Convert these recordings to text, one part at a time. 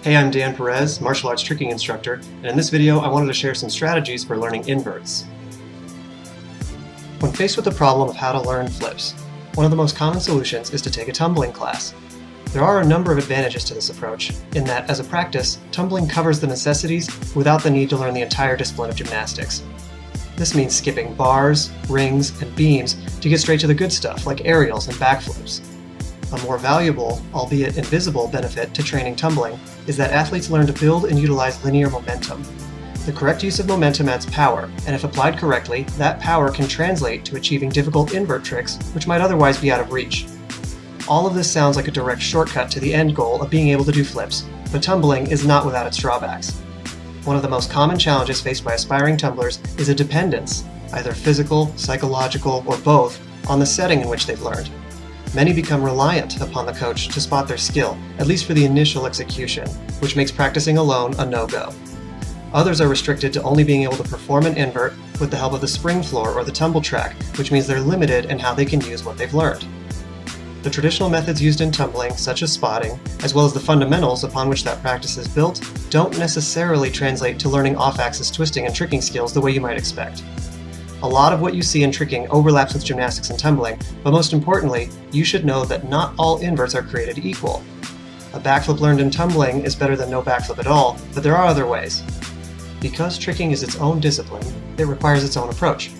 Hey, I'm Dan Perez, martial arts tricking instructor, and in this video I wanted to share some strategies for learning inverts. When faced with the problem of how to learn flips, one of the most common solutions is to take a tumbling class. There are a number of advantages to this approach, in that, as a practice, tumbling covers the necessities without the need to learn the entire discipline of gymnastics. This means skipping bars, rings, and beams to get straight to the good stuff like aerials and backflips. A more valuable, albeit invisible, benefit to training tumbling is that athletes learn to build and utilize linear momentum. The correct use of momentum adds power, and if applied correctly, that power can translate to achieving difficult invert tricks which might otherwise be out of reach. All of this sounds like a direct shortcut to the end goal of being able to do flips, but tumbling is not without its drawbacks. One of the most common challenges faced by aspiring tumblers is a dependence, either physical, psychological, or both, on the setting in which they've learned. Many become reliant upon the coach to spot their skill, at least for the initial execution, which makes practicing alone a no-go. Others are restricted to only being able to perform an invert with the help of the spring floor or the tumble track, which means they're limited in how they can use what they've learned. The traditional methods used in tumbling, such as spotting, as well as the fundamentals upon which that practice is built, don't necessarily translate to learning off-axis twisting and tricking skills the way you might expect. A lot of what you see in tricking overlaps with gymnastics and tumbling, but most importantly, you should know that not all inverts are created equal. A backflip learned in tumbling is better than no backflip at all, but there are other ways. Because tricking is its own discipline, it requires its own approach.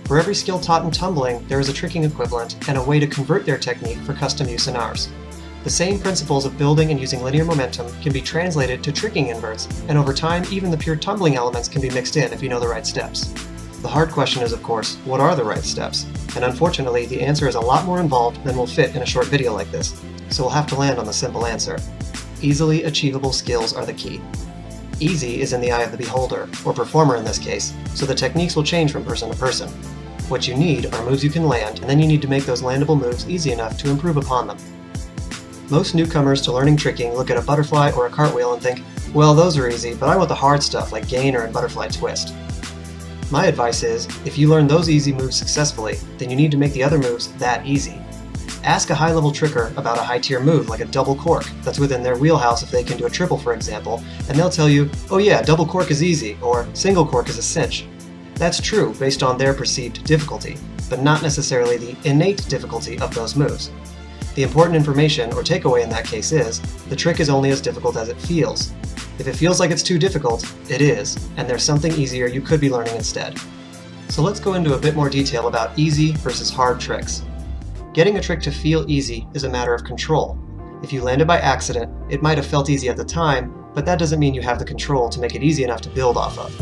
For every skill taught in tumbling, there is a tricking equivalent and a way to convert their technique for custom use in ours. The same principles of building and using linear momentum can be translated to tricking inverts, and over time, even the pure tumbling elements can be mixed in if you know the right steps. The hard question is, of course, what are the right steps? And unfortunately, the answer is a lot more involved than will fit in a short video like this, so we'll have to land on the simple answer. Easily achievable skills are the key. Easy is in the eye of the beholder, or performer in this case, so the techniques will change from person to person. What you need are moves you can land, and then you need to make those landable moves easy enough to improve upon them. Most newcomers to learning tricking look at a butterfly or a cartwheel and think, well, those are easy, but I want the hard stuff like gainer and butterfly twist. My advice is, if you learn those easy moves successfully, then you need to make the other moves that easy. Ask a high-level tricker about a high-tier move like a double cork that's within their wheelhouse if they can do a triple, for example, and they'll tell you, oh yeah, double cork is easy, or single cork is a cinch. That's true based on their perceived difficulty, but not necessarily the innate difficulty of those moves. The important information or takeaway in that case is, the trick is only as difficult as it feels. If it feels like it's too difficult, it is, and there's something easier you could be learning instead. So let's go into a bit more detail about easy versus hard tricks. Getting a trick to feel easy is a matter of control. If you landed by accident, it might have felt easy at the time, but that doesn't mean you have the control to make it easy enough to build off of.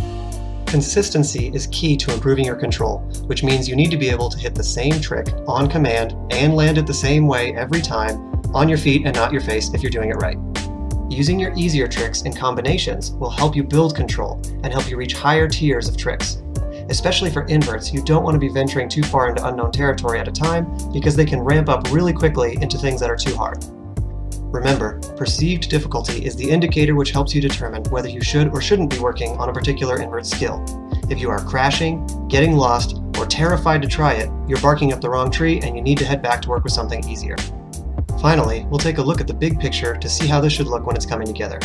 Consistency is key to improving your control, which means you need to be able to hit the same trick on command and land it the same way every time, on your feet and not your face if you're doing it right. Using your easier tricks in combinations will help you build control and help you reach higher tiers of tricks. Especially for inverts, you don't want to be venturing too far into unknown territory at a time because they can ramp up really quickly into things that are too hard. Remember, perceived difficulty is the indicator which helps you determine whether you should or shouldn't be working on a particular invert skill. If you are crashing, getting lost, or terrified to try it, you're barking up the wrong tree and you need to head back to work with something easier. Finally, we'll take a look at the big picture to see how this should look when it's coming together.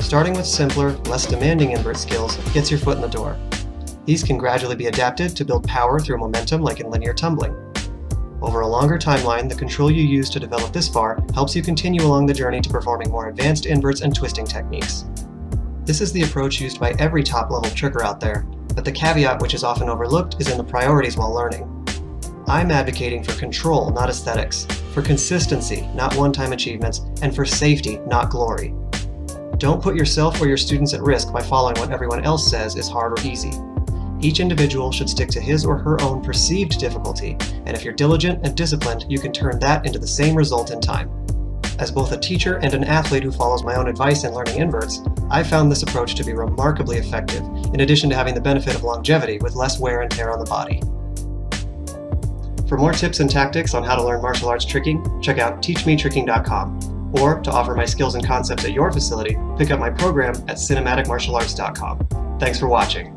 Starting with simpler, less demanding invert skills gets your foot in the door. These can gradually be adapted to build power through momentum like in linear tumbling. Over a longer timeline, the control you use to develop this far helps you continue along the journey to performing more advanced inverts and twisting techniques. This is the approach used by every top-level tricker out there, but the caveat which is often overlooked is in the priorities while learning. I'm advocating for control, not aesthetics, for consistency, not one-time achievements, and for safety, not glory. Don't put yourself or your students at risk by following what everyone else says is hard or easy. Each individual should stick to his or her own perceived difficulty, and if you're diligent and disciplined, you can turn that into the same result in time. As both a teacher and an athlete who follows my own advice in learning inverts, I've found this approach to be remarkably effective, in addition to having the benefit of longevity with less wear and tear on the body. For more tips and tactics on how to learn martial arts tricking, check out teachmetricking.com, or to offer my skills and concepts at your facility, pick up my program at cinematicmartialarts.com. Thanks for watching.